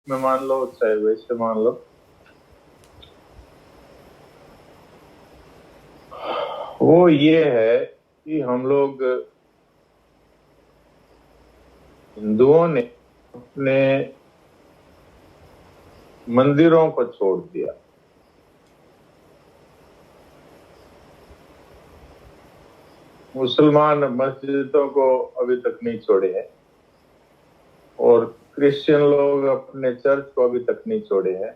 में मान लो चाहे वैसे मान लो, वो ये है कि हम लोग हिंदुओं ने अपने मंदिरों को छोड़ दिया। मुसलमान मस्जिदों को अभी तक नहीं छोड़े हैं, और क्रिश्चियन लोग अपने चर्च को अभी तक नहीं छोड़े हैं,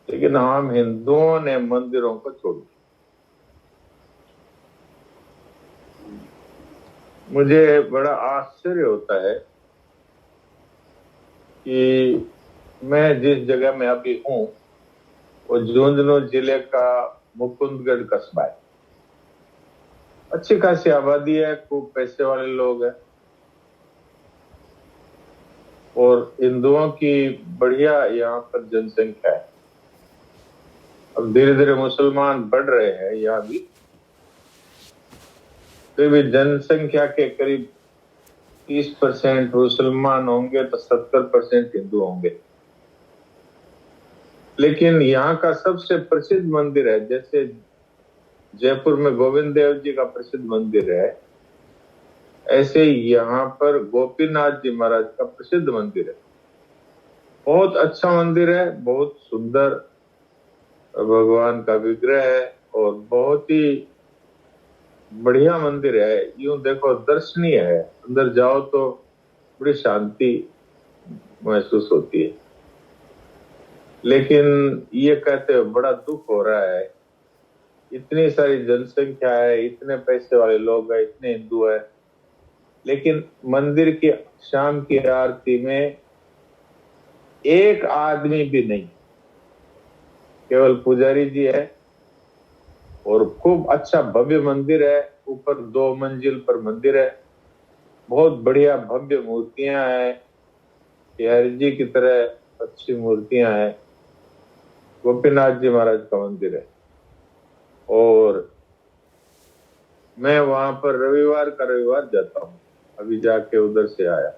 लेकिन हम हिंदुओं ने मंदिरों को छोड़ दिया। मुझे बड़ा आश्चर्य होता है कि मैं जिस जगह में अभी हूं वो झुंझुनू जिले का मुकुंदगढ़ कस्बा है। अच्छी खासी आबादी है, खूब पैसे वाले लोग हैं, और हिंदुओं की बढ़िया यहाँ पर जनसंख्या है। अब धीरे धीरे मुसलमान बढ़ रहे हैं यहाँ भी, तो भी जनसंख्या के करीब 30% मुसलमान होंगे तो 70% हिंदू होंगे। लेकिन यहाँ का सबसे प्रसिद्ध मंदिर है, जैसे जयपुर में गोविंद देव जी का प्रसिद्ध मंदिर है, ऐसे यहाँ पर गोपीनाथ जी महाराज का प्रसिद्ध मंदिर है। बहुत अच्छा मंदिर है, बहुत सुंदर भगवान का विग्रह है, और बहुत ही बढ़िया मंदिर है। यूं देखो दर्शनीय है, अंदर जाओ तो बड़ी शांति महसूस होती है। लेकिन ये कहते हुए बड़ा दुख हो रहा है, इतनी सारी जनसंख्या है, इतने पैसे वाले लोग हैं, इतने हिंदू है, लेकिन मंदिर की शाम की आरती में एक आदमी भी नहीं, केवल पुजारी जी है। और खूब अच्छा भव्य मंदिर है, ऊपर 2 मंजिल पर मंदिर है, बहुत बढ़िया भव्य मूर्तियां हैं, बिहारी जी की तरह अच्छी मूर्तियां हैं। गोपीनाथ जी महाराज का मंदिर है, और मैं वहां पर रविवार जाता हूँ। अभी जाके उधर से आया।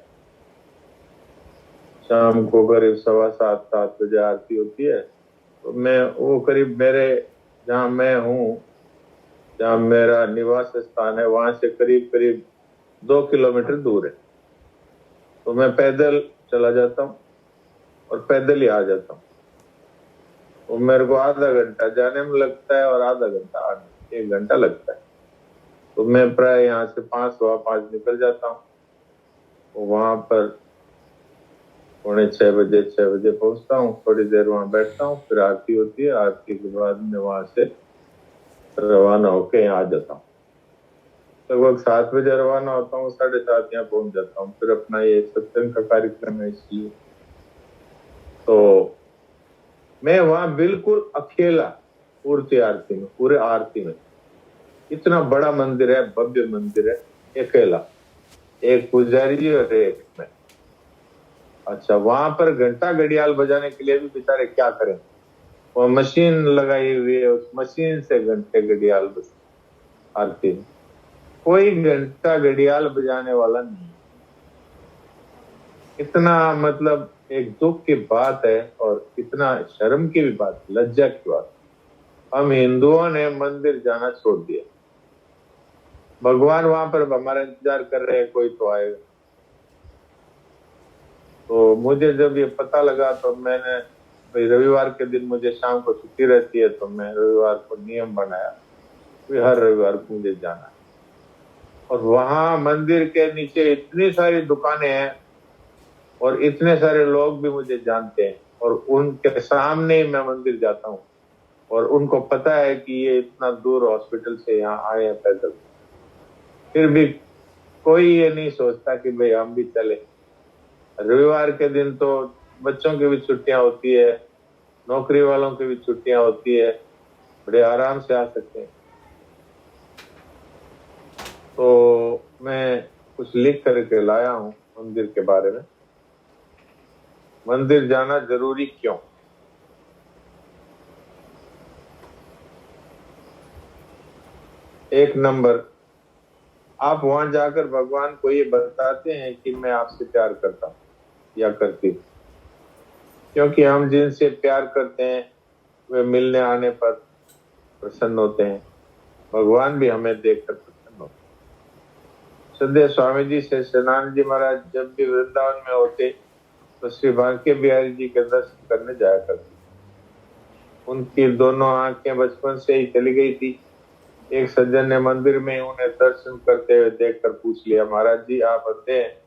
शाम को करीब 7:15 बजे आरती होती है, तो मैं वो करीब मेरे जहाँ मैं हूँ, जहाँ मेरा निवास स्थान है, वहां से करीब करीब 2 किलोमीटर दूर है। तो मैं पैदल चला जाता हूँ और पैदल ही आ जाता हूँ। तो मेरे को आधा घंटा जाने में लगता है और आधा घंटा आने में, 1 घंटा लगता है। तो मैं प्राय यहाँ से 5:15 निकल जाता हूँ। तो वहां पर 6:45 पहुंचता हूँ, थोड़ी देर वहां बैठता हूँ, फिर आरती होती है। आरती के बाद मैं वहां से रवाना होके यहाँ आ जाता हूँ। लगभग 7 बजे रवाना होता हूँ, 7:30 यहाँ पहुंच जाता हूँ। फिर अपना ये सत्संग का कार्यक्रम है, इसलिए तो मैं वहां बिल्कुल अकेला, पूर्ति आरती में, पूरे आरती में। इतना बड़ा मंदिर है, भव्य मंदिर है, अकेला, एक पुजारी जी और एक मैं। अच्छा, वहां पर घंटा घड़ियाल बजाने के लिए भी बेचारे क्या करें, वो मशीन लगाई हुई है, उस मशीन से घंटे घड़ियाल बज आरती में। कोई घंटा घड़ियाल बजाने वाला नहीं। इतना मतलब एक दुख की बात है, और इतना शर्म की भी बात, लज्जा की बात। हम हिंदुओं ने मंदिर जाना छोड़ दिया। भगवान वहां पर हमारा इंतजार कर रहे हैं, कोई तो आएगा। तो मुझे जब ये पता लगा तो मैंने, भाई रविवार के दिन मुझे शाम को छुट्टी रहती है, तो मैं रविवार को नियम बनाया कि हर रविवार को मुझे जाना है। और वहां मंदिर के नीचे इतनी सारी दुकानें हैं, और इतने सारे लोग भी मुझे जानते हैं, और उनके सामने ही मैं मंदिर जाता हूँ। और उनको पता है कि ये इतना दूर हॉस्पिटल से यहाँ आए हैं पैदल, फिर भी कोई ये नहीं सोचता कि भाई हम भी चले। रविवार के दिन तो बच्चों की भी छुट्टियां होती है, नौकरी वालों की भी छुट्टियां होती है, बड़े आराम से आ सकते हैं। तो मैं कुछ लिख करके लाया हूँ मंदिर के बारे में। मंदिर जाना जरूरी क्यों? 1 नंबर, आप वहां जाकर भगवान को ये बताते हैं कि मैं आपसे प्यार करता हूँ या करती हूँ। क्योंकि हम जिनसे प्यार करते हैं वे मिलने आने पर प्रसन्न होते हैं। भगवान भी हमें देखकर प्रसन्न होते हैं। सदैव स्वामी जी से शेषानंद जी महाराज जब भी वृंदावन में होते तो श्री बांके बिहारी जी के दर्शन करने जाया करते। उनकी दोनों आंखें बचपन से ही चली गई थी। एक सज्जन ने मंदिर में उन्हें दर्शन करते हुए देखकर पूछ लिया, महाराज जी आप अंधे हैं,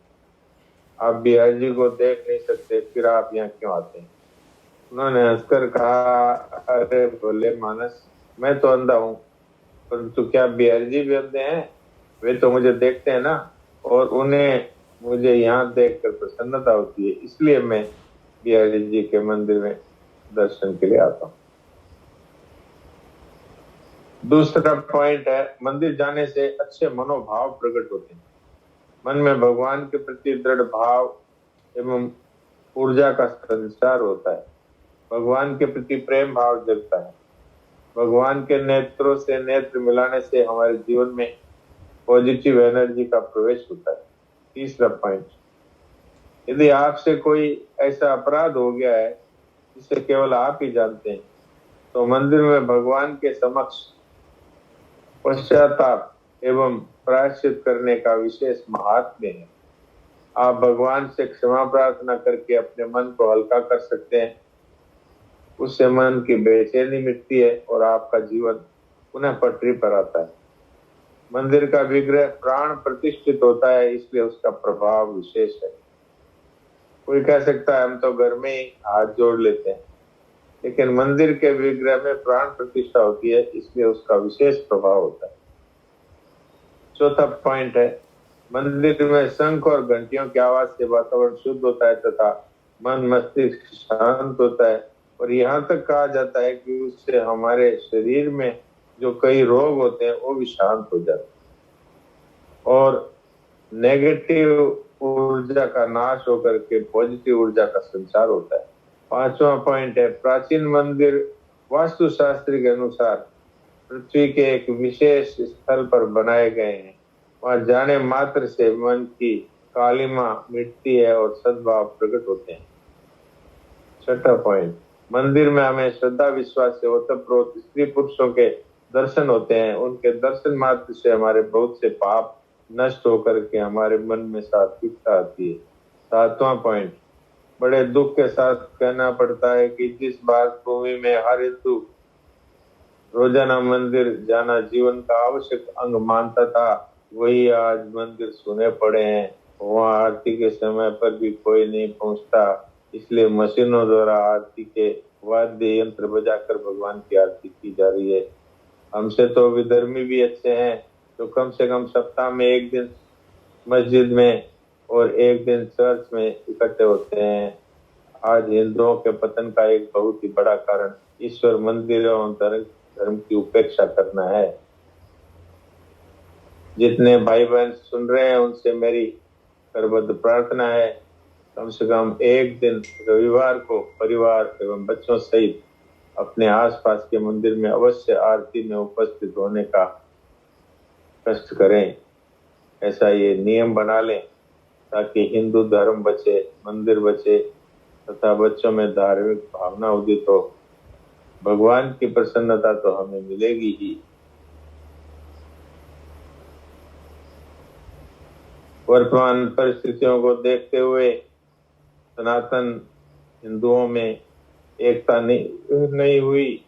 आप बिहारी जी को देख नहीं सकते, फिर आप यहाँ क्यों आते हैं? उन्होंने हंसकर कहा, अरे भोले मानस, मैं तो अंधा हूँ, परंतु क्या बिहारी जी भी अंधे हैं? वे तो मुझे देखते हैं ना, और उन्हें मुझे यहाँ देखकर प्रसन्नता होती है, इसलिए मैं बिहारी जी के मंदिर में दर्शन के लिए आता हूँ। दूसरा पॉइंट है, मंदिर जाने से अच्छे मनोभाव प्रकट होते हैं। मन में भगवान के प्रति दृढ़ भाव एवं ऊर्जा का संचार होता है। भगवान के प्रति प्रेम भाव जगता है। भगवान के नेत्रों से नेत्र मिलाने से हमारे जीवन में पॉजिटिव एनर्जी का प्रवेश होता है। तीसरा पॉइंट, यदि आपसे कोई ऐसा अपराध हो गया है जिसे केवल आप ही जानते हैं, तो मंदिर में भगवान के समक्ष पश्चाताप एवं प्रायश्चित करने का विशेष महात्म्य है। आप भगवान से क्षमा प्रार्थना करके अपने मन को हल्का कर सकते हैं। उससे मन की बेचैनी मिटती है और आपका जीवन पुनः पटरी पर आता है। मंदिर का विग्रह प्राण प्रतिष्ठित होता है, इसलिए उसका प्रभाव विशेष है। कोई कह सकता है हम तो घर में ही हाथ जोड़ लेते हैं, लेकिन मंदिर के विग्रह में प्राण प्रतिष्ठा होती है, इसलिए उसका विशेष प्रभाव होता है। चौथा पॉइंट है, मंदिर में शंख और घंटियों की आवाज से वातावरण शुद्ध होता है तथा मन मस्तिष्क शांत होता है, और यहाँ तक कहा जाता है कि उससे हमारे शरीर में जो कई रोग होते हैं वो भी शांत हो जाते हैं और नेगेटिव ऊर्जा का नाश होकर के पॉजिटिव ऊर्जा का संचार होता है। पांचवा पॉइंट है, प्राचीन मंदिर वास्तुशास्त्र के अनुसार पृथ्वी के एक विशेष स्थल पर बनाए गए हैं। वहां जाने मात्र से मन की कालिमा मिटती है और सद्भाव प्रकट होते हैं। छठा पॉइंट, मंदिर में हमें श्रद्धा विश्वास से ओतप्रोत स्त्री पुरुषों के दर्शन होते हैं। उनके दर्शन मात्र से हमारे बहुत से पाप नष्ट होकर के हमारे मन में सात्विकता आती है। सातवां पॉइंट, बड़े दुख के साथ कहना पड़ता है कि जिस भारत भूमि में हर हिंदू रोजाना मंदिर जाना जीवन का आवश्यक अंग मानता था, वही आज मंदिर सुने पड़े हैं। वहाँ आरती के समय पर भी कोई नहीं पहुंचता, इसलिए मशीनों द्वारा आरती के वाद्य यंत्र बजाकर भगवान की आरती की जा रही है। हमसे तो विधर्मी भी अच्छे हैं, तो कम से कम सप्ताह में एक दिन मस्जिद में और एक दिन चर्च में इकट्ठे होते हैं। आज हिंदुओं के पतन का एक बहुत ही बड़ा कारण ईश्वर, मंदिरों और धर्म की उपेक्षा करना है। जितने भाई बहन सुन रहे हैं उनसे मेरी करबद्ध प्रार्थना है, कम से कम एक दिन रविवार को परिवार एवं बच्चों सहित अपने आसपास के मंदिर में अवश्य आरती में उपस्थित होने का कष्ट करें। ऐसा ये नियम बना लें ताकि हिंदू धर्म बचे, मंदिर बचे तथा बच्चों में धार्मिक भावना उदित हो। भगवान की प्रसन्नता तो हमें मिलेगी ही। वर्तमान परिस्थितियों को देखते हुए सनातन हिंदुओं में एकता नहीं हुई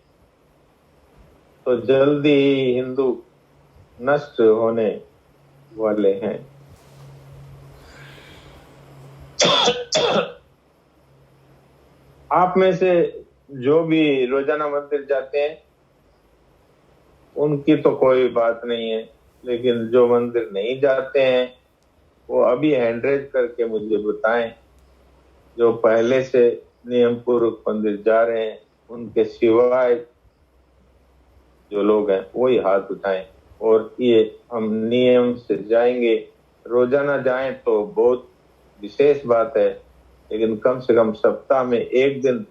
तो जल्दी ही हिंदू नष्ट होने वाले हैं। आप में से जो भी रोजाना मंदिर जाते हैं उनकी तो कोई बात नहीं है, लेकिन जो मंदिर नहीं जाते हैं वो अभी हैंडरेज करके मुझे बताएं। जो पहले से नियम पूर्वक मंदिर जा रहे हैं उनके सिवाय जो लोग हैं वही हाथ उठाएं, और ये हम नियम से जाएंगे। रोजाना जाएं तो बहुत विशेष बात है, लेकिन कम से कम सप्ताह में एक दिन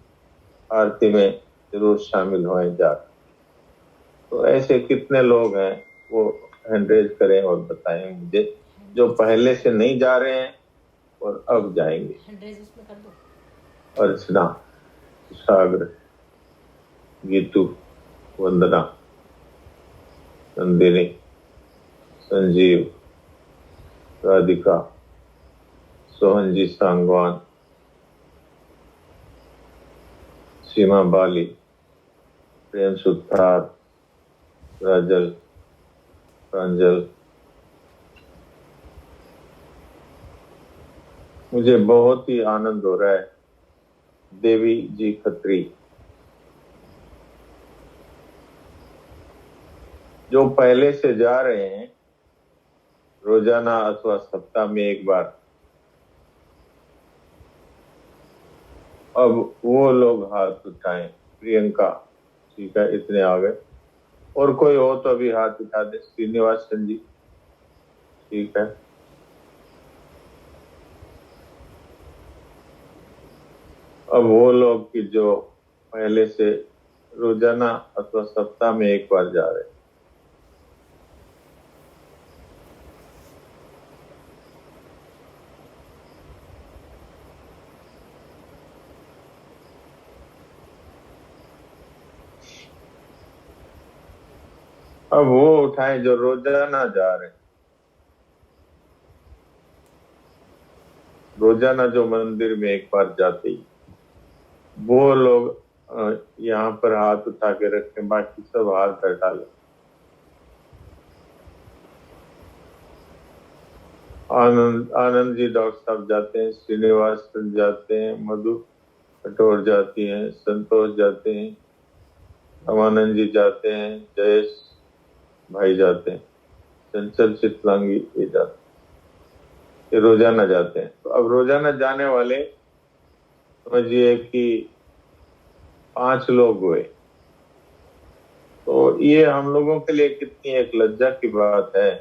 आरती में जरूर शामिल होए जा। तो ऐसे कितने लोग हैं वो हैंडरेज करें और बताएं मुझे, जो पहले से नहीं जा रहे हैं और अब जाएंगे। और सुना सागर, गीतू, वंदना, नंदिनी, संजीव, राधिका, सोहनजी सांगवान, सीमा बाली, प्रेम सुथार, राजल, प्रांजल। मुझे बहुत ही आनंद हो रहा है। देवी जी खत्री, जो पहले से जा रहे हैं रोजाना अथवा सप्ताह में एक बार, अब वो लोग हाथ उठाएं। प्रियंका, ठीक है, इतने आ गए। और कोई हो तो अभी हाथ उठा दे। श्रीनिवासन जी, ठीक है। अब वो लोग कि जो पहले से रोजाना अथवा सप्ताह में एक बार जा रहे हैं। अब वो उठाएं जो रोजाना जा रहे हैं। रोजाना जो मंदिर में एक बार जाते ही, वो लोग यहाँ पर हाथ उठा के रखें, बाकी सब हाथ हटा लें। आनंद जी डॉक्टर साहब जाते हैं, श्रीनिवास जाते हैं, मधु कटोर जाती हैं, संतोष जाते हैं, रमानंद जी जाते हैं, जयेश भाई जाते हैं, चंचल चितलांगी ये जाते हैं, ये रोजाना जाते हैं। तो अब रोजाना जाने वाले समझिए कि 5 लोग हुए। तो ये हम लोगों के लिए कितनी एक लज्जा की बात है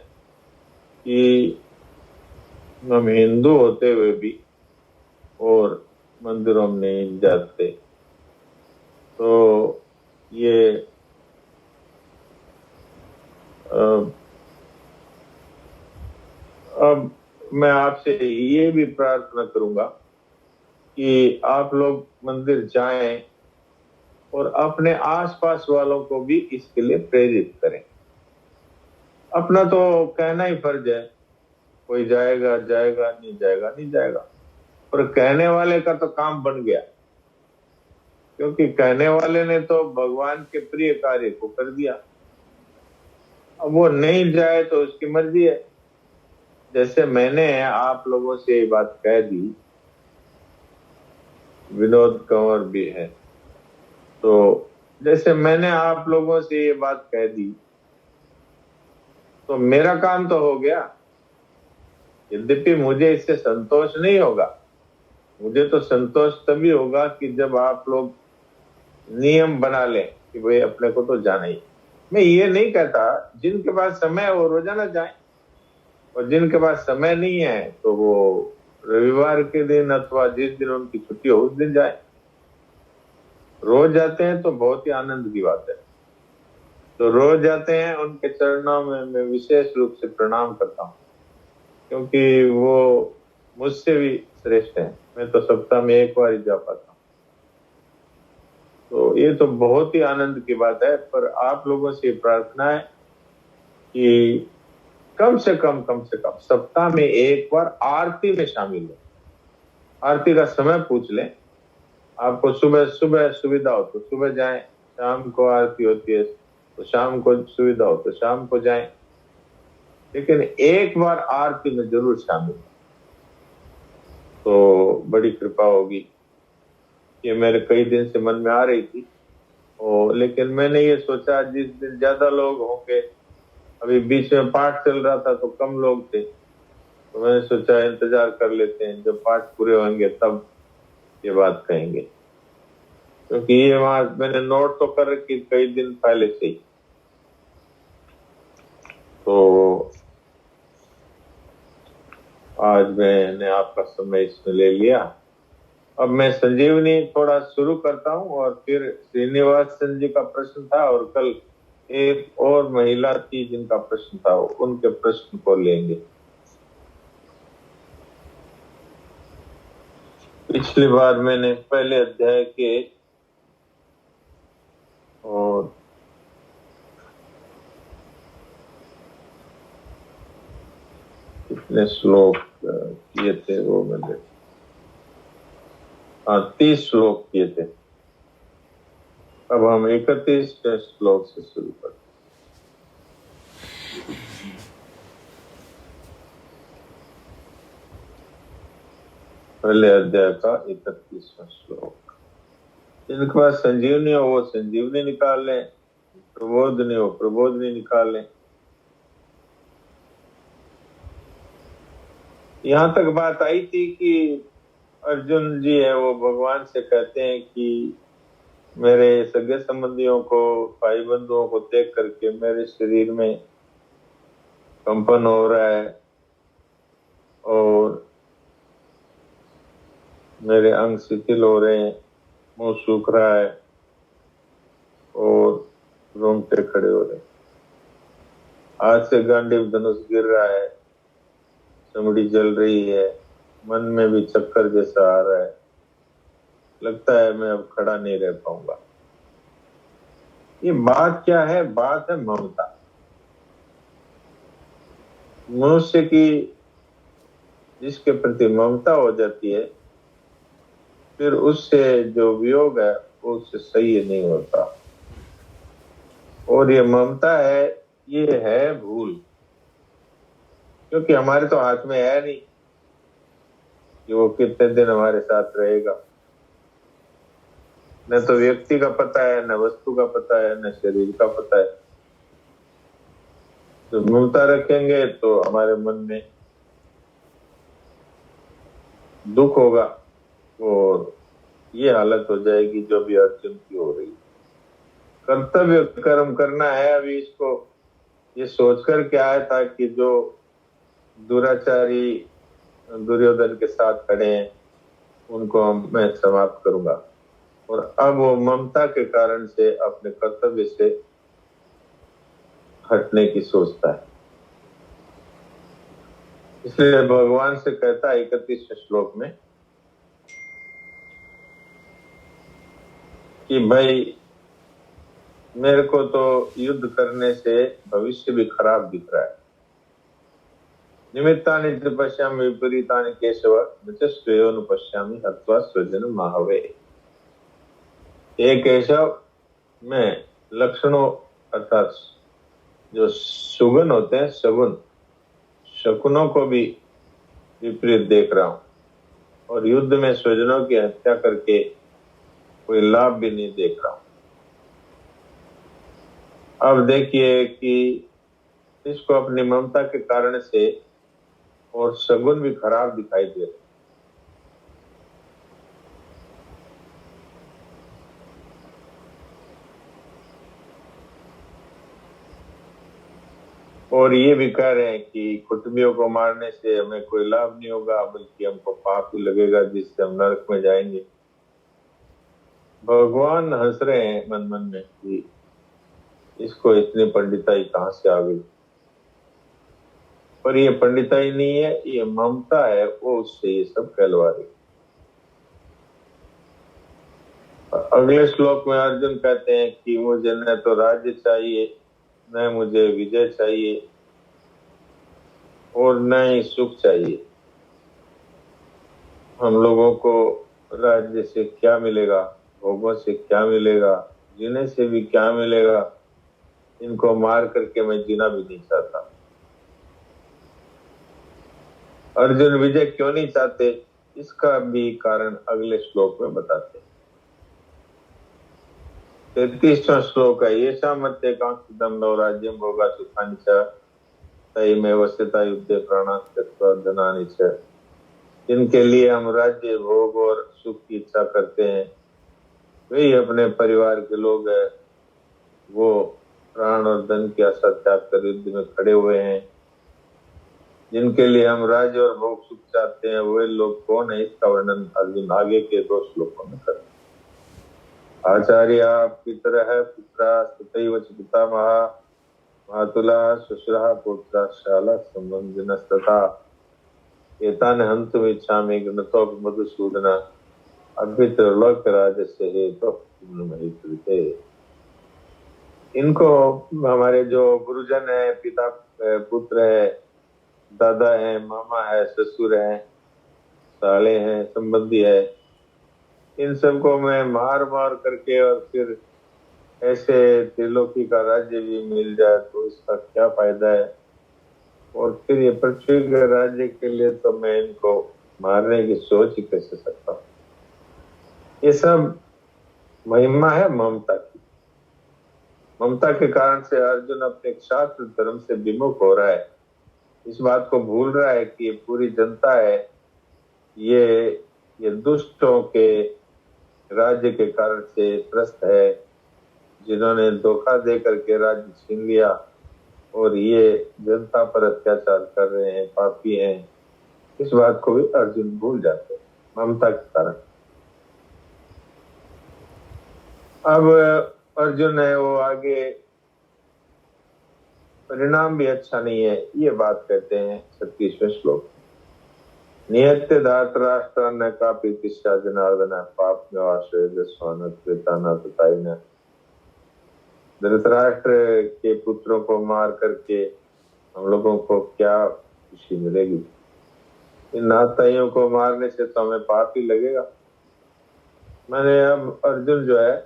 कि हम हिंदू होते हुए भी और मंदिरों में नहीं जाते। तो ये अब मैं आपसे ये भी प्रार्थना करूंगा कि आप लोग मंदिर जाएं और अपने आसपास वालों को भी इसके लिए प्रेरित करें। अपना तो कहना ही फर्ज है, कोई जाएगा जाएगा, नहीं जाएगा नहीं जाएगा, पर कहने वाले का तो काम बन गया, क्योंकि कहने वाले ने तो भगवान के प्रिय कार्य को कर दिया। अब वो नहीं जाए तो उसकी मर्जी है। जैसे मैंने आप लोगों से ये बात कह दी, विनोद कंवर भी है, तो जैसे मैंने आप लोगों से ये बात कह दी तो मेरा काम तो हो गया। यद्यपि मुझे इससे संतोष नहीं होगा, मुझे तो संतोष तभी होगा कि जब आप लोग नियम बना लें कि भाई अपने को तो जाना ही। मैं ये नहीं कहता जिनके पास समय है वो रोजाना जाए, और जिनके पास समय नहीं है तो वो रविवार के दिन अथवा जिस दिन उनकी छुट्टी हो उस दिन जाए। रोज जाते हैं तो बहुत ही आनंद की बात है। तो रोज जाते हैं उनके चरणों में मैं विशेष रूप से प्रणाम करता हूँ, क्योंकि वो मुझसे भी श्रेष्ठ है। मैं तो सप्ताह में एक बार ही जा पाता हूँ। तो ये तो बहुत ही आनंद की बात है। पर आप लोगों से प्रार्थना है कि कम से कम सप्ताह में एक बार आरती में शामिल हो। आरती का समय पूछ लें। आपको सुबह सुबह सुविधा हो तो सुबह जाएं, शाम को आरती होती है तो शाम को सुविधा हो तो शाम को जाएं, लेकिन एक बार आरती में जरूर शामिल, तो बड़ी कृपा होगी। ये मेरे कई दिन से मन में आ रही थी, लेकिन मैंने ये सोचा जिस दिन ज्यादा लोग होंगे, अभी बीच में पाठ चल रहा था तो कम लोग थे, तो मैंने सोचा इंतजार कर लेते हैं, जब पाठ पूरे होंगे तब ये बात कहेंगे। क्योंकि ये वहां मैंने नोट तो कर रखी कई दिन पहले से ही। तो आज मैंने आपका समय इसमें ले लिया। अब मैं संजीवनी थोड़ा शुरू करता हूं, और फिर श्रीनिवासन जी का प्रश्न था और कल एक और महिला थी जिनका प्रश्न था, उनके प्रश्न को लेंगे। पिछली बार मैंने पहले अध्याय के और कितने श्लोक किए थे वो मैंने, 30 श्लोक किए थे। अब हम 31 श्लोक से शुरू करते। पहले अध्याय का 31वां श्लोक। जिनके पास संजीवनी हो वो संजीवनी निकाल लें, प्रबोधनी हो प्रबोधनी निकाल लें। यहाँ तक बात आई थी कि अर्जुन जी है वो भगवान से कहते हैं कि मेरे सगे संबंधियों को, भाई बंधुओं को देख करके मेरे शरीर में कंपन हो रहा है और मेरे अंग शिथिल हो रहे हैं, मुंह सूख रहा है और रोंगटे खड़े हो रहे हैं, हाथ से गांडीव धनुष गिर रहा है, चमड़ी जल रही है, मन में भी चक्कर जैसा आ रहा है, लगता है मैं अब खड़ा नहीं रह पाऊंगा। ये बात क्या है? बात है ममता। मनुष्य की जिसके प्रति ममता हो जाती है फिर उससे जो वियोग है वो उससे सही नहीं होता। और ये ममता है, ये है भूल, क्योंकि हमारे तो हाथ में है नहीं कि वो कितने दिन हमारे साथ रहेगा। न तो व्यक्ति का पता है, न वस्तु का पता है, न शरीर का पता है। तो ममता रखेंगे तो हमारे मन में दुख होगा और ये हालत हो जाएगी जो भी अर्जुन की हो रही। कर्तव्य कर्म करना है। अभी इसको ये सोचकर के आया था कि जो दुराचारी दुर्योधन के साथ खड़े हैं उनको मैं समाप्त करूंगा, और अब वो ममता के कारण से अपने कर्तव्य से हटने की सोचता है। इसलिए भगवान से कहता है 31वें श्लोक में कि भाई मेरे को तो युद्ध करने से भविष्य भी खराब दिख रहा है। निमित्तानि पश्यामि विपरीतानि केशव पश्यामि हत्वा स्वजन माहवे। केशव में लक्षणों अर्थात जो सुगुण होते हैं, सगुण शकुनों को भी विपरीत देख रहा हूं, और युद्ध में स्वजनों की हत्या करके कोई लाभ भी नहीं देख रहा हूं। अब देखिए कि इसको अपनी ममता के कारण से और सगुन भी खराब दिखाई दे रहे। और ये भी कह रहे हैं कि कुटुंबियों को मारने से हमें कोई लाभ नहीं होगा, बल्कि हमको पाप ही लगेगा जिससे हम नरक में जाएंगे। भगवान हंस रहे हैं मन मन में कि इसको इतनी पंडिताई कहां से आ गई। पर ये पंडिताई नहीं है, ये ममता है, वो उससे ये सब कहलवा रही। अगले श्लोक में अर्जुन कहते हैं कि मुझे न तो राज्य चाहिए, न मुझे विजय चाहिए, और न ही सुख चाहिए। हम लोगों को राज्य से क्या मिलेगा, भोगों से क्या मिलेगा, जीने से भी क्या मिलेगा। इनको मार करके मैं जीना भी नहीं चाहता। अर्जुन विजय क्यों नहीं चाहते, इसका भी कारण अगले श्लोक में बताते हैं। 33वां श्लोक है। ये मत्ते कांक्षितम नो राज्यम भोगा सुखानि च तयि में वस्यता युद्धे प्राणान् त्यक्त्वा धनानि च। जिनके लिए हम राज्य भोग और सुख की इच्छा करते हैं वही अपने परिवार के लोग हैं। वो प्राण और धन की आशा त्याग कर युद्ध में खड़े हुए हैं। जिनके लिए हम राज्य और भोग सुख चाहते हैं वे लोग कौन है, इसका वर्णन अर्जुन आगे के 2 श्लोकों में करते हैं। आचार्य पितरः पुत्रा तथैव च पितामहा मातुला श्वशुरः पुत्रा शाला संबंधिनस्तथा एतान् हन्तुम् इच्छामि घ्नतोऽपि मधुसूदन अभित्रलोकराजस्य हेतुः किं नु महि कृते। इनको हमारे जो गुरुजन है, पिता पुत्र है, दादा है, मामा है, ससुर है, साले हैं, संबंधी है, इन सबको मैं मार मार करके और फिर ऐसे त्रिलोकी का राज्य भी मिल जाए तो इसका क्या फायदा है। और फिर ये पृथ्वी के राज्य के लिए तो मैं इनको मारने की सोच ही कैसे सकता हूँ। ये सब महिमा है ममता की। ममता के कारण से अर्जुन अपने शास्त्र धर्म से विमुख हो रहा है। इस बात को भूल रहा है कि ये पूरी जनता है, ये दुष्टों के राज्य के कारण से त्रस्त है, जिन्होंने धोखा दे करके राज्य छीन लिया और ये जनता पर अत्याचार कर रहे हैं, पापी हैं। इस बात को भी अर्जुन भूल जाते हैं ममता के कारण। अब अर्जुन है वो आगे, परिणाम भी अच्छा नहीं है, ये बात कहते हैं 36वें श्लोक। नियत्य धातराष्ट्र न का प्रीतिष्ठा जनार्दन पाप में आश्रय न। धृतराष्ट्र के पुत्रों को मार करके हम लोगों को क्या खुशी मिलेगी? इन नाताइयों को मारने से तो हमें पाप ही लगेगा। मैंने अब अर्जुन जो है,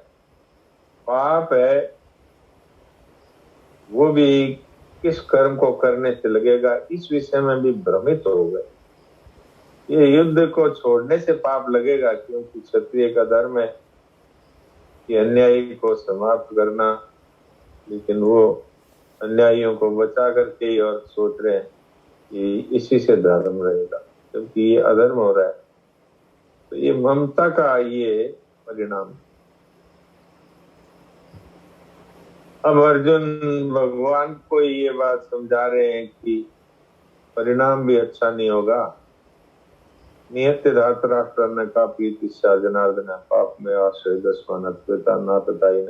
पाप है वो भी किस कर्म को करने से लगेगा, इस विषय में भी भ्रमित हो गए। ये युद्ध को छोड़ने से पाप लगेगा, क्योंकि क्षत्रिय का धर्म है कि अन्यायी को समाप्त करना, लेकिन वो अन्यायियों को बचा करके ही और सोच रहे हैं कि इसी से धर्म रहेगा, जबकि ये अधर्म हो रहा है। तो ये ममता का ये परिणाम। अब अर्जुन भगवान को ये बात समझा रहे हैं कि परिणाम भी अच्छा नहीं होगा। नियत्य धातराष्ट्र का प्रीति जनार्दन पाप में आश्रय नातताई।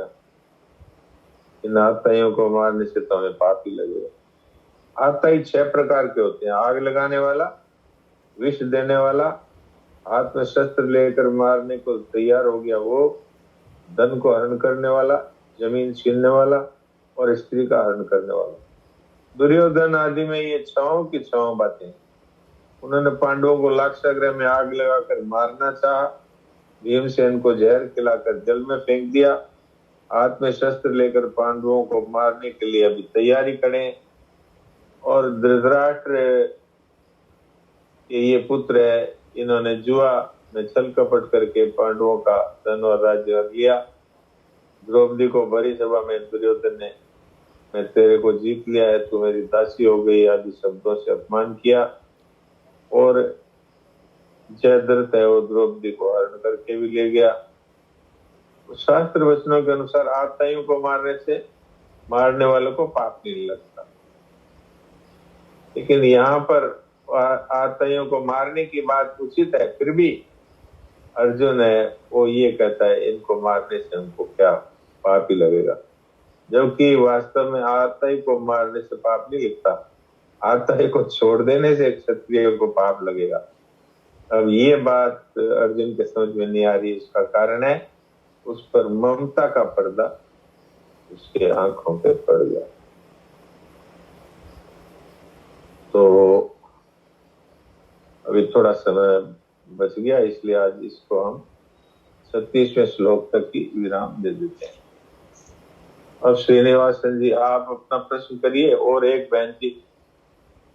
इन आताइयों को मारने से तो हमें पाप ही लगेगा। आताई 6 प्रकार के होते हैं। आग लगाने वाला, विष देने वाला, हाथ में शस्त्र लेकर मारने को तैयार हो गया वो, धन को हरण करने वाला, जमीन छीनने वाला और स्त्री का हरण करने वाला। दुर्योधन आदि में ये 6 की 6 बातें। उन्होंने पांडवों को लाक्षागृह में आग लगाकर मारना चाहा, भीमसेन को जहर खिलाकर जल में फेंक दिया, हाथ में शस्त्र लेकर पांडवों को मारने के लिए अभी तैयारी करें। और धृतराष्ट्र के ये पुत्र है, इन्होंने जुआ में छल कपट करके पांडवों का धन और राज्य रख लिया। द्रौपदी को भरी सभा में दुर्योधन ने मैं तेरे को जीत लिया है, तू मेरी दासी हो गई आदि शब्दों से अपमान किया। और जयद्रथ है वो द्रौपदी को हरण करके भी ले गया। शास्त्र वचनों के अनुसार आताइयों को मारने से मारने वालों को पाप नहीं लगता, लेकिन यहाँ पर आताइयों को मारने की बात उचित है, फिर भी अर्जुन है वो ये कहता है इनको मारने से हमको क्या पाप ही लगेगा, जबकि वास्तव में आताई को मारने से पाप नहीं लगता, आताई को छोड़ देने से क्षत्रिय को पाप लगेगा। अब ये बात अर्जुन के समझ में नहीं आ रही। इसका कारण है उस पर ममता का पर्दा उसके आंखों पे पड़ गया। तो अभी थोड़ा समय बच गया, इसलिए आज इसको हम 36वें श्लोक तक की विराम दे देते हैं। अब श्रीनिवासन जी आप अपना प्रश्न करिए, और एक बहन जी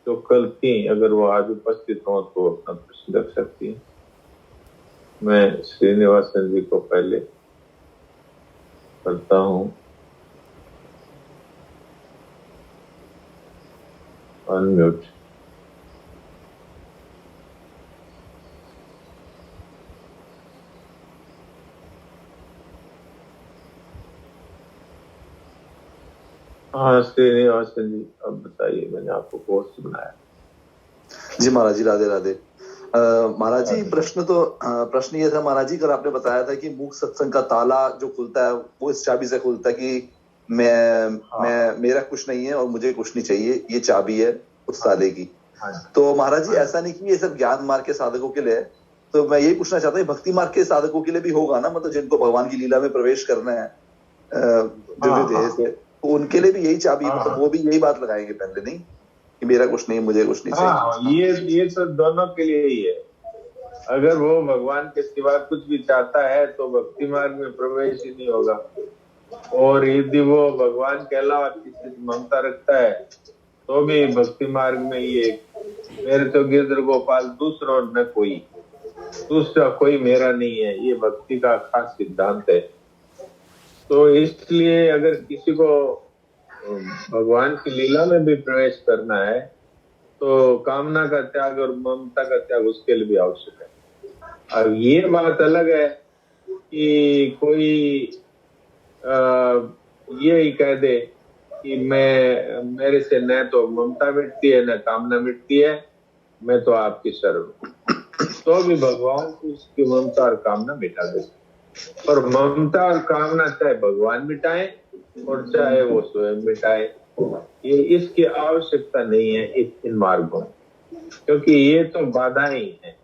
जो कल थी अगर वो आज उपस्थित हो तो अपना प्रश्न रख सकती है। मैं श्रीनिवासन जी को पहले करता हूँ अनम्यूट। हाँ श्रीनिवासन जी अब बताइए, मैंने आपको पोस्ट बनाया। जी महाराज जी, राधे राधे। महाराज जी प्रश्न ये था महाराज जी, कल आपने बताया था कि मूक सत्संग का ताला जो खुलता है वो इस चाबी से खुलता है कि मैं मेरा कुछ नहीं है और मुझे कुछ नहीं चाहिए, ये चाबी है उस ताले की। तो महाराज जी ऐसा नहीं कि ये सब ज्ञान मार्ग के साधकों के लिए, तो मैं यही पूछना चाहता हूँ भक्ति मार्ग के साधकों के लिए भी होगा ना, मतलब जिनको भगवान की लीला में प्रवेश करना है दिव्य देह से, तो उनके लिए भी यही चाबी, हाँ मतलब वो भी यही बात लगाएंगे पहले, नहीं कि मेरा कुछ नहीं, मुझे कुछ नहीं चाहिए। हाँ, ये तो दोनों के लिए ही है। अगर वो भगवान के सिवा कुछ भी चाहता है तो भक्ति मार्ग में प्रवेश ही नहीं होगा। और यदि वो भगवान के अलावा किसी से ममता रखता है तो भी भक्ति मार्ग में ये मेरे तो गिरधर गोपाल दूसरा और न कोई, दूसरा कोई मेरा नहीं है, ये भक्ति का खास सिद्धांत है। तो इसलिए अगर किसी को भगवान की लीला में भी प्रवेश करना है तो कामना का त्याग और ममता का त्याग उसके लिए भी आवश्यक है। अब ये बात अलग है कि कोई ये ही कह दे कि मेरे से न तो ममता मिटती है न कामना मिटती है, मैं तो आपकी शरण हूं, तो भी भगवान उसकी ममता और कामना मिटा देते। पर ममता और कामना चाहे भगवान मिटाए और चाहे वो स्वयं मिटाए, ये इसकी आवश्यकता नहीं है इन मार्गों में, क्योंकि ये तो बाधाएं ही है।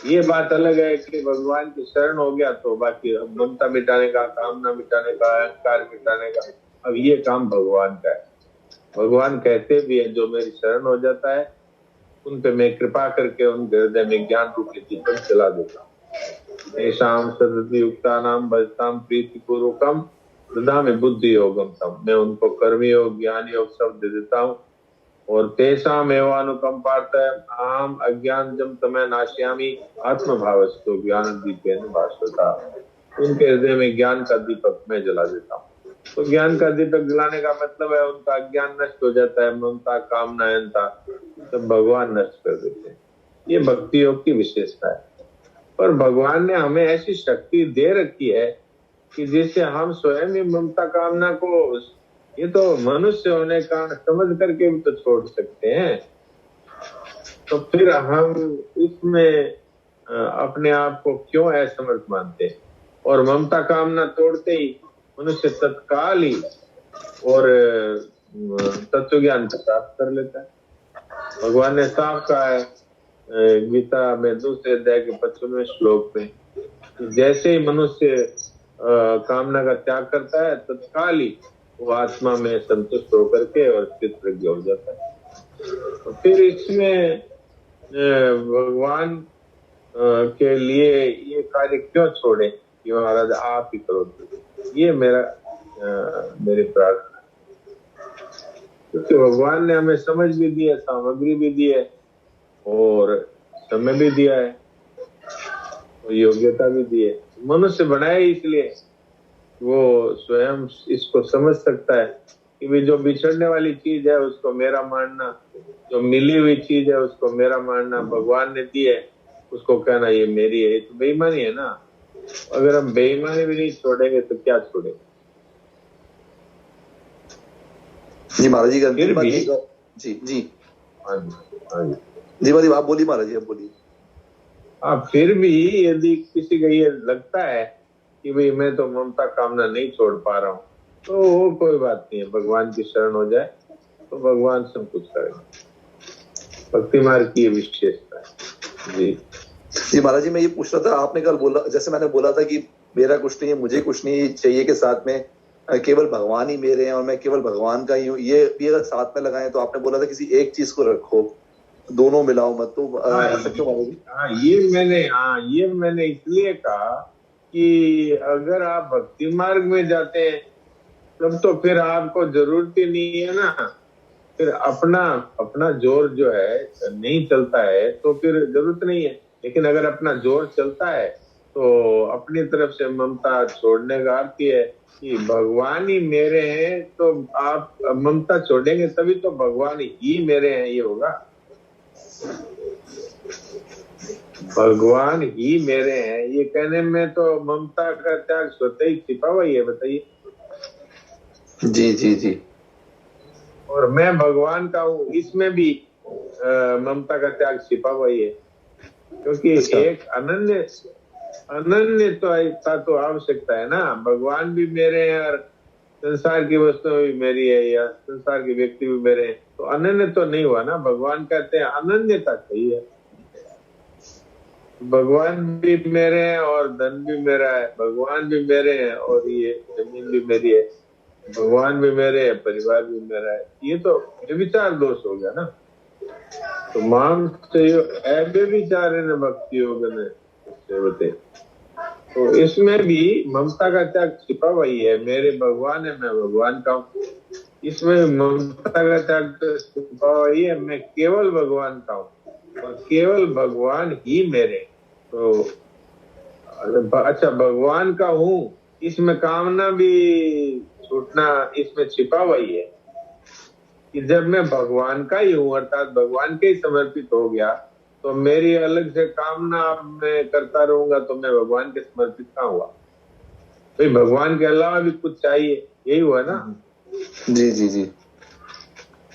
ये बात अलग है कि भगवान की शरण हो गया तो बाकी ममता मिटाने का, कामना मिटाने का, अहंकार मिटाने का, अब ये काम भगवान का है। भगवान कहते भी है जो मेरी शरण हो जाता है उन पे मैं कृपा करके उनके हृदय में ज्ञान रूपी दीपक जला देता हूँ। ऐशाम सदति युक्ता नाम भजताम प्रीति पूर्वकम ददामि बुद्धि योगम तम, मैं उनको कर्म योग ज्ञान योग सब दे देता हूँ। और तेषाम एवानुकंपार्थ अहम अज्ञान जम तमय नाश्यामी आत्मभावस्तु ज्ञान दीपेन भास्वता, उनके हृदय में ज्ञान का दीपक मैं जला देता हूँ। तो ज्ञान का दीपक जलाने का मतलब है उनका ज्ञान नष्ट हो जाता है, ममता कामना अहंता सब भगवान नष्ट कर देते हैं। ये भक्ति योग की विशेषता है। पर भगवान ने हमें ऐसी शक्ति दे रखी है कि जिससे हम स्वयं ही ममता कामना को, ये तो मनुष्य होने का समझ करके भी तो छोड़ सकते हैं। तो फिर हम इसमें अपने आप को क्यों असमर्थ मानते हैं? और ममता कामना तोड़ते ही मनुष्य तत्काल ही और तत्व ज्ञान प्राप्त कर लेता है। भगवान ने साफ कहा है गीता में दूसरे अध्याय के 55वें श्लोक में, जैसे ही मनुष्य कामना का त्याग करता है तत्काल ही वो आत्मा में संतुष्ट होकर के और स्थित प्रज्ञ हो जाता है। तो फिर इसमें भगवान के लिए ये कार्य क्यों छोड़े कि महाराज आप ही करो, ये मेरी प्रार्थना है। क्योंकि भगवान ने हमें समझ भी दी है, सामग्री भी दी है और समय भी दिया है और योग्यता भी दी है। मनुष्य बनाया इसलिए वो स्वयं इसको समझ सकता है कि भी जो बिछड़ने वाली चीज है उसको मेरा मानना, जो मिली हुई चीज है उसको मेरा मानना, भगवान ने दी है उसको कहना ये मेरी है, ये तो बेईमानी है ना। अगर हम बेईमानी भी नहीं छोड़ेंगे तो क्या छोड़ेंगे? जी महाराज जी, फिर भी जी जी हाँ जी जी महाराज, आप बोलिए महाराज जी, आप बोलिए। फिर भी यदि किसी को ये लगता है कि भाई मैं तो ममता कामना नहीं छोड़ पा रहा हूँ, तो वो कोई बात नहीं है, भगवान की शरण हो जाए तो भगवान सब कुछ करेगा। भक्ति मार्ग की विशेषता है। जी महाराज जी, मैं ये पूछ रहा था, आपने कल बोला, जैसे मैंने बोला था कि मेरा कुछ नहीं है, मुझे कुछ नहीं चाहिए के साथ में केवल भगवान ही मेरे हैं और मैं केवल भगवान का ही हूँ, ये भी अगर साथ में लगाएं तो आपने बोला था किसी एक चीज को रखो, दोनों मिलाओ मत। तो ऐसा क्यों महाराज जी? ये मैंने इसलिए कहा कि अगर आप भक्ति मार्ग में जाते हैं तब तो फिर आपको जरूरत ही नहीं है ना, फिर अपना जोर जो है नहीं चलता है तो फिर जरूरत नहीं है। लेकिन अगर अपना जोर चलता है तो अपनी तरफ से ममता छोड़ने का अर्थ है कि भगवान ही मेरे हैं, तो आप ममता छोड़ेंगे तभी तो भगवान ही मेरे हैं ये होगा। भगवान ही मेरे हैं ये कहने में तो ममता का त्याग स्वतः ही छिपा हुआ ही है, बताइए। जी जी जी। और मैं भगवान का हूँ इसमें भी ममता का त्याग छिपा हुआ ही है, क्योंकि एक अनन्यता तो आवश्यकता है ना। भगवान भी मेरे हैं और संसार की वस्तु भी मेरी है या संसार के व्यक्ति भी मेरे हैं, तो अनन्य तो नहीं हुआ ना। भगवान कहते हैं अनन्यता चाहिए। भगवान भी मेरे हैं और धन भी मेरा है, भगवान भी मेरे हैं और ये जमीन भी मेरी है, भगवान भी मेरे है, परिवार भी मेरा है, ये तो व्यभिचार दोष हो गया ना। तो माम से व्यभिचार न भक्ति योग ने सेवते, तो इसमें भी ममता का त्याग छिपा वही है, मेरे भगवान है, मैं भगवान का हूँ। इसमें ममता का त्याग छिपा वही है, मैं केवल भगवान का हूँ और केवल भगवान ही मेरे। तो अच्छा, भगवान का हूँ, इसमें कामना भी छूटना इसमें छिपा वही है कि जब मैं भगवान का ही हूँ अर्थात भगवान के ही समर्पित हो गया, तो मेरी अलग से कामना मैं करता रहूंगा तो मैं भगवान के समर्पित कहाँ हुआ? भाई भगवान के अलावा भी कुछ चाहिए, यही हुआ ना। जी जी जी।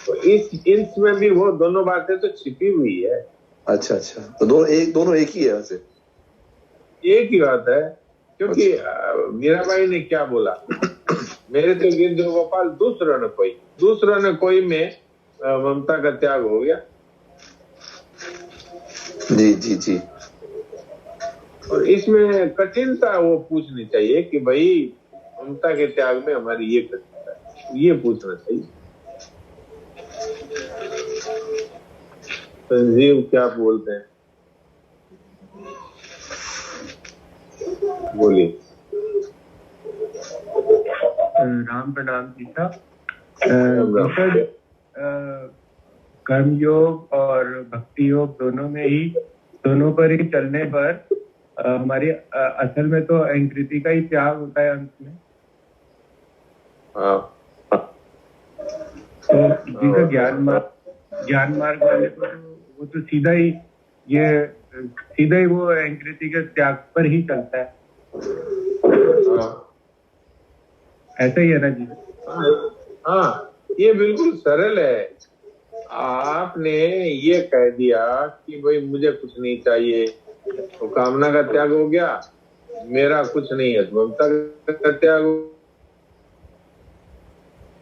तो इसमें भी वो दोनों बातें तो छिपी हुई है। अच्छा अच्छा, तो दोनों एक ही है वैसे? एक ही बात है, क्योंकि मीराबाई ने क्या बोला, मेरे तो गिरधर गोपाल दूसरों ने कोई में ममता का त्याग हो गया। जी जी जी। और इसमें कठिनता वो पूछनी चाहिए कि भाई ममता के त्याग में हमारी ये कठिनता है, ये पूछना चाहिए। संजीव क्या बोलते हैं, बोलिए। राम प्रणाम सीता। कर्म योग और भक्ति योग दोनों पर ही चलने पर हमारी असल में तो अहंकृति का ही त्याग होता है अंत में। तो जिसका ज्ञान मार्ग वाले को वो तो सीधा ही वो अहंकृति के त्याग पर ही चलता है। ऐसा ही है ना जी? हाँ, ये बिल्कुल सरल है। आपने ये कह दिया कि भाई मुझे कुछ नहीं चाहिए, तो कामना का त्याग हो गया, मेरा कुछ नहीं है, ममता का त्याग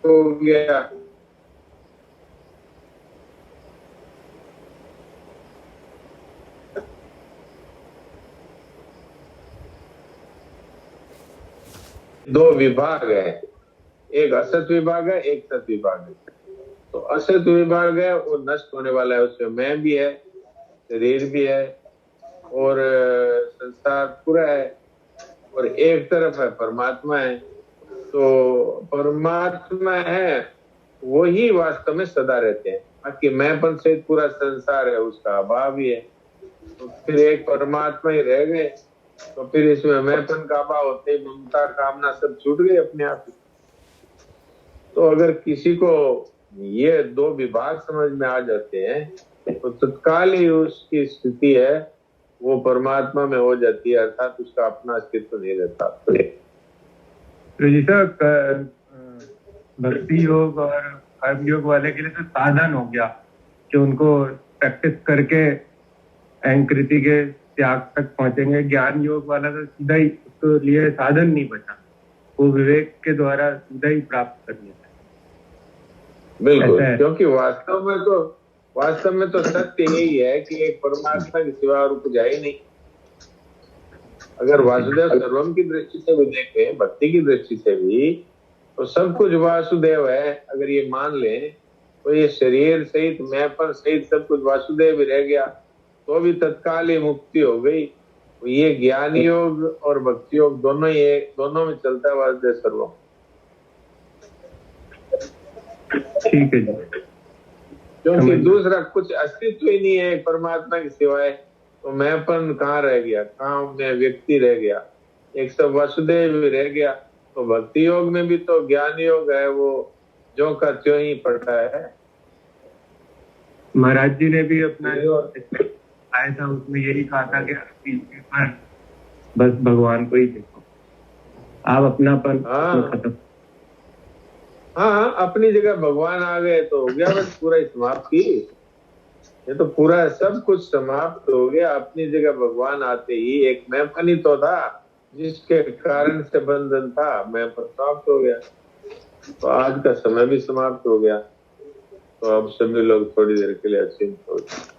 हो गया। दो विभाग है, एक असत विभाग है, एक सत विभाग है। तो असत विभाग है वो नष्ट होने वाला है, उसमें मैं भी है, शरीर भी है और संसार पूरा है, और एक तरफ है परमात्मा है। तो परमात्मा है वही वास्तव में सदा रहते हैं, बाकी मैंपन से पूरा संसार है उसका अभाव ही है। तो फिर एक परमात्मा ही रह गए, तो फिर इसमें मैंपन का अभाव होते ही ममता कामना सब छूट गई अपने आप ही। तो अगर किसी को ये दो विभाग समझ में आ जाते हैं तो तत्काल ही उसकी स्थिति है वो परमात्मा में हो जाती है, अर्थात उसका अपना अस्तित्व नहीं रहता। तो जैसा भक्ति योग और कर्म योग वाले के लिए तो साधन हो गया कि उनको प्रैक्टिस करके अहंकृति के त्याग तक पहुंचेंगे। ज्ञान योग वाला तो सीधा ही उसके लिए साधन नहीं बचा, वो विवेक के द्वारा सीधा ही प्राप्त कर लेता है। बिल्कुल, क्योंकि वास्तव में तो सत्य यही है कि एक परमात्मा के सिवा और कुछ है ही नहीं। अगर वासुदेव सर्वम की दृष्टि से भी देखें, भक्ति की दृष्टि से भी, तो सब कुछ वासुदेव है। अगर ये मान लें तो ये शरीर सहित मैंपन सहित सब कुछ वासुदेव ही रह गया, तो भी तत्काल ही मुक्ति हो गई। तो ये ज्ञान योग और भक्ति योग दोनों में चलता है वासुदेव सर्वम। ठीक है जी। क्योंकि दूसरा कुछ अस्तित्व ही नहीं है परमात्मा के सिवाय, तो मैंपन कहाँ रह गया, कहाँ में व्यक्ति रह गया, एक सब वासुदेव भी रह गया। तो भक्ति योग में भी तो ज्ञान योग है, वो जो का त्यों ही पड़ता है। महाराज जी ने भी अपना आया था उसमें यही कहा था कि बस भगवान को ही देखो, आप अपनापन खत्म। हाँ, अपनी जगह भगवान आ गए तो हो गया, बस पूरा समाप्ति। ये तो पूरा सब कुछ समाप्त हो गया। अपनी जगह भगवान आते ही एक मैंपन ही तो था जिसके कारण से बंधन था, मैंपन समाप्त हो गया। तो आज का समय भी समाप्त हो गया। तो अब सभी लोग थोड़ी देर के लिए अचिंत हो जाए।